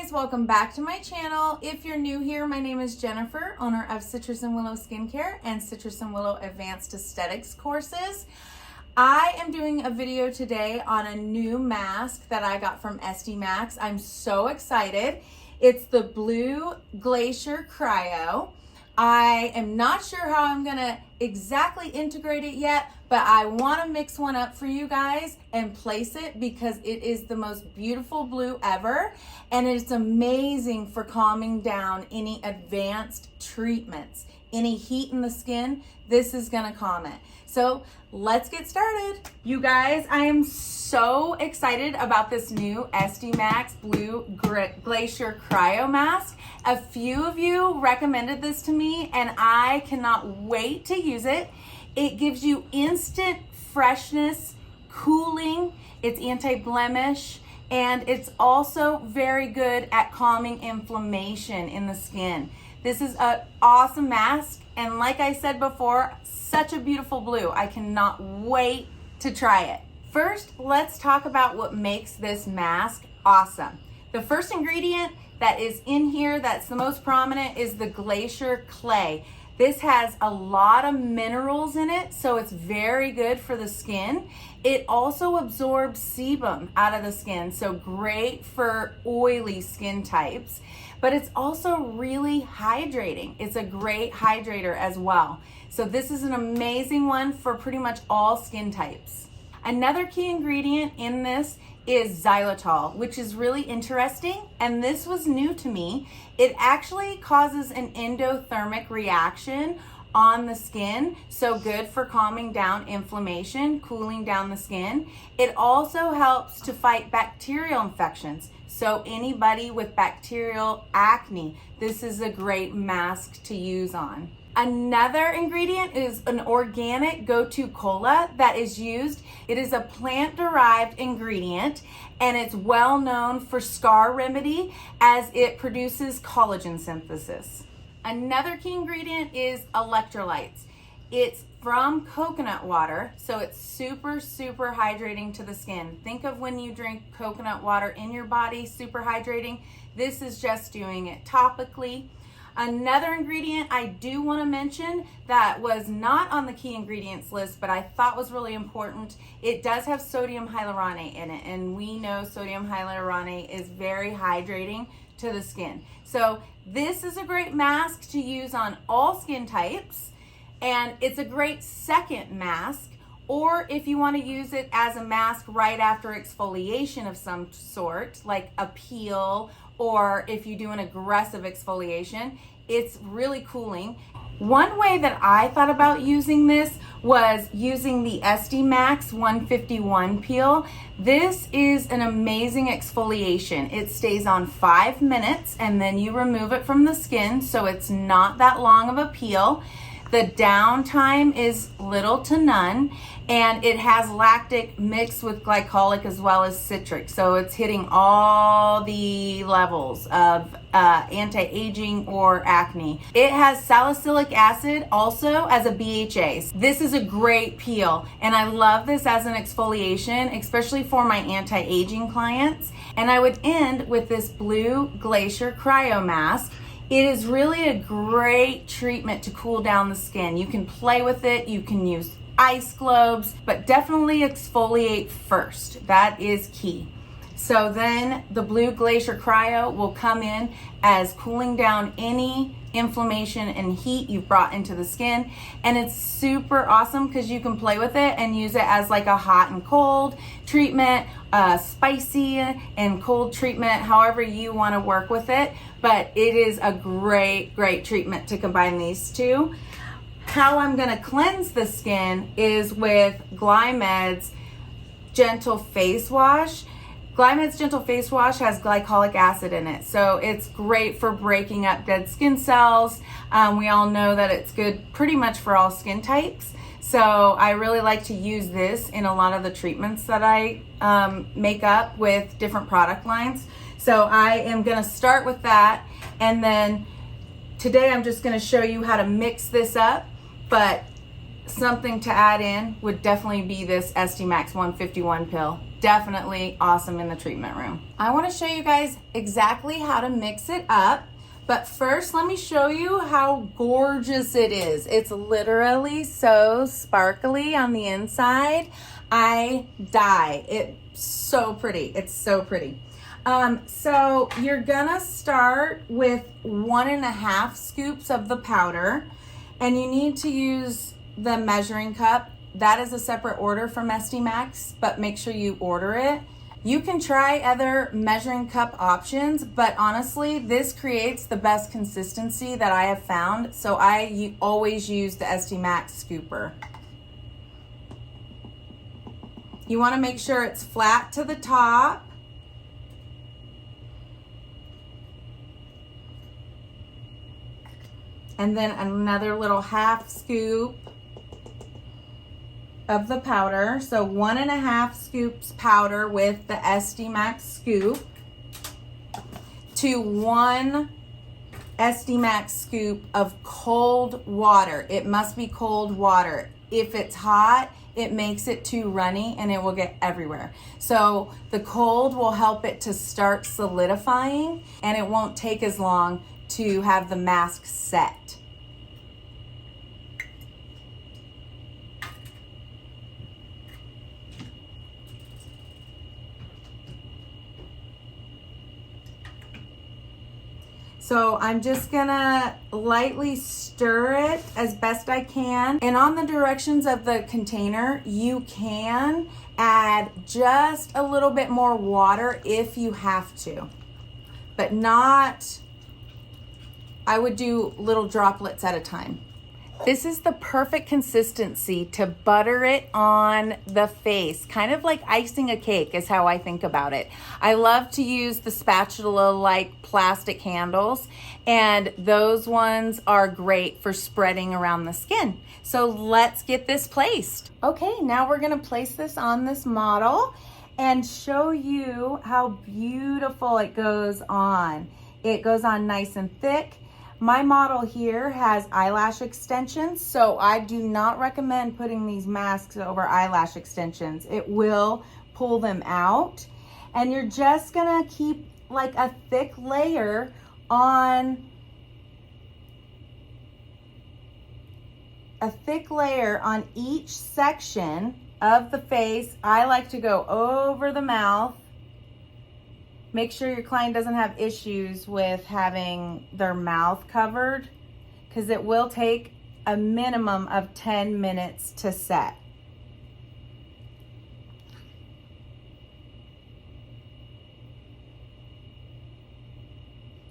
guys, welcome back to my channel. If you're new here, my name is Jennifer, owner of Citrusandwillow Skincare and Citrusandwillow Advanced Aesthetics courses. I am doing a video today on a new mask that I got from Esthemax. I'm so excited. It's the blue GLACIER CRYO. I am not sure how I'm gonna exactly integrate it yet, but I wanna mix one up for you guys and place it because it is the most beautiful blue ever. And it's amazing for calming down any advanced treatments, any heat in the skin. This is gonna calm it. So let's get started. You guys, I am so excited about this new Esthemax Blue GLACIER CRYO mask. A few of you recommended this to me and I cannot wait to use it. It gives you instant freshness, cooling, it's anti-blemish, and it's also very good at calming inflammation in the skin. This is an awesome mask, and like I said before, such a beautiful blue. I cannot wait to try it. First, let's talk about what makes this mask awesome. The first ingredient that is in here that's the most prominent is the GLACIER clay. This has a lot of minerals in it, so it's very good for the skin. It also absorbs sebum out of the skin, so great for oily skin types. But it's also really hydrating. It's a great hydrator as well. So this is an amazing one for pretty much all skin types. Another key ingredient in this is xylitol, which is really interesting, and this was new to me. It actually causes an endothermic reaction on the skin, so good for calming down inflammation, cooling down the skin. It also helps to fight bacterial infections, so anybody with bacterial acne, this is a great mask to use on. Another ingredient is an organic go-to cola that is used. It is a plant-derived ingredient and it's well known for scar remedy as it produces collagen synthesis. Another key ingredient is electrolytes. It's from coconut water, so it's super hydrating to the skin. Think of when you drink coconut water in your body, super hydrating. This is just doing it topically. Another ingredient I do want to mention that was not on the key ingredients list, but I thought was really important, it does have sodium hyaluronate in it, and we know sodium hyaluronate is very hydrating to the skin. So this is a great mask to use on all skin types, and it's a great second mask, or if you want to use it as a mask right after exfoliation of some sort, like a peel, or if you do an aggressive exfoliation, it's really cooling. One way that I thought about using this was using the Esthemax 151 peel. This is an amazing exfoliation. It stays on 5 minutes and then you remove it from the skin, so it's not that long of a peel. The downtime is little to none, and it has lactic mixed with glycolic as well as citric. So it's hitting all the levels of anti-aging or acne. It has salicylic acid also as a BHA. This is a great peel, and I love this as an exfoliation, especially for my anti-aging clients. And I would end with this blue GLACIER CRYO mask. It is really a great treatment to cool down the skin. You can play with it, you can use ice globes, but definitely exfoliate first. That is key. So then the blue GLACIER CRYO will come in as cooling down any inflammation and heat you've brought into the skin, and it's super awesome because you can play with it and use it as like a hot and cold treatment, spicy and cold treatment, however you want to work with it. But it is a great treatment to combine these two. How I'm going to cleanse the skin is with GlyMed's Gentle Face Wash. GlyMed's Gentle Face Wash has glycolic acid in it, so it's great for breaking up dead skin cells. We all know that it's good pretty much for all skin types. So I really like to use this in a lot of the treatments that I make up with different product lines. So I am gonna start with that, and then today I'm just gonna show you how to mix this up, but something to add in would definitely be this Esthemax 151 pill. definitely awesome in the treatment room. I want to show you guys exactly how to mix it up. But first, let me show you how gorgeous it is. It's literally so sparkly on the inside. I die. It's so pretty. It's so pretty. So you're gonna start with 1.5 scoops of the powder, and you need to use the measuring cup. That is a separate order from Esthemax, but make sure you order it. You can try other measuring cup options, but honestly, this creates the best consistency that I have found. So I always use the Esthemax scooper. You want to make sure it's flat to the top. And then another little 1/2 scoop of the powder. So 1.5 scoops powder with the Esthemax scoop to 1 Esthemax scoop of cold water. It must be cold water. If it's hot, it makes it too runny and it will get everywhere. So the cold will help it to start solidifying, and it won't take as long to have the mask set. So I'm just gonna lightly stir it as best I can. And on the directions of the container, you can add just a little bit more water if you have to, but not, I would do little droplets at a time. This is the perfect consistency to butter it on the face, kind of like icing a cake is how I think about it. I love to use the spatula-like plastic handles, and those ones are great for spreading around the skin. So let's get this placed. Okay, now we're gonna place this on this model and show you how beautiful it goes on. It goes on nice and thick. My model here has eyelash extensions, so I do not recommend putting these masks over eyelash extensions. It will pull them out, and you're just gonna keep like a thick layer on each section of the face. I like to go over the mouth. Make sure your client doesn't have issues with having their mouth covered, because it will take a minimum of 10 minutes to set.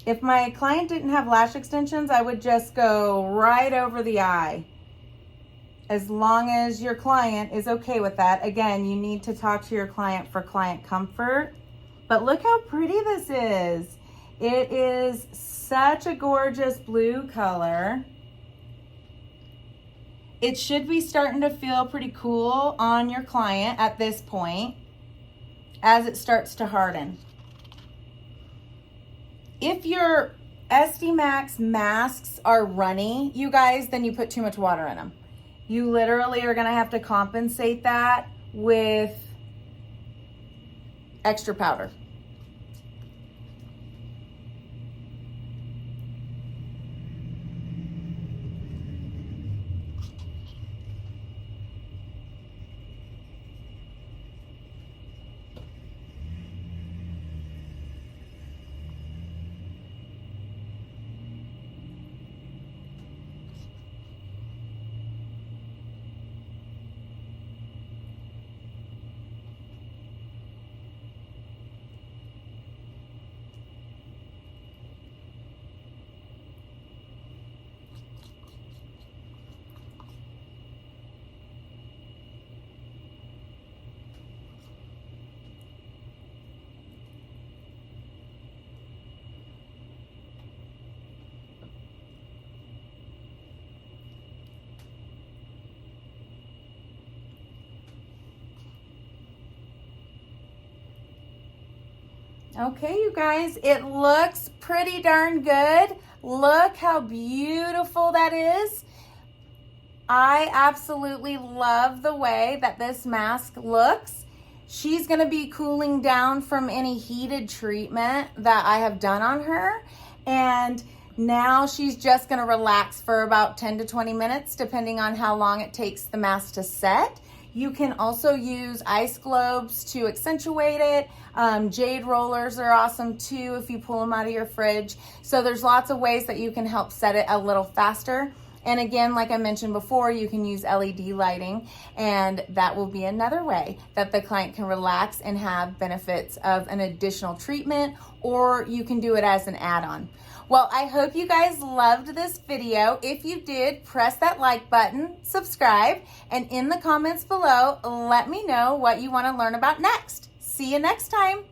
If my client didn't have lash extensions, I would just go right over the eye. As long as your client is okay with that. Again, you need to talk to your client for client comfort. But look how pretty this is. It is such a gorgeous blue color. It should be starting to feel pretty cool on your client at this point as it starts to harden. If your Esthemax masks are runny, you guys, then you put too much water in them. You literally are gonna have to compensate that with extra powder. Okay, you guys, it looks pretty darn good. Look how beautiful that is. I absolutely love the way that this mask looks. She's gonna be cooling down from any heated treatment that I have done on her. And now she's just gonna relax for about 10 to 20 minutes, depending on how long it takes the mask to set. You can also use ice globes to accentuate it. Jade rollers are awesome too if you pull them out of your fridge. So there's lots of ways that you can help set it a little faster. And again, like I mentioned before, you can use LED lighting, and that will be another way that the client can relax and have benefits of an additional treatment, or you can do it as an add-on. Well, I hope you guys loved this video. If you did, press that like button, subscribe, and in the comments below, let me know what you want to learn about next. See you next time.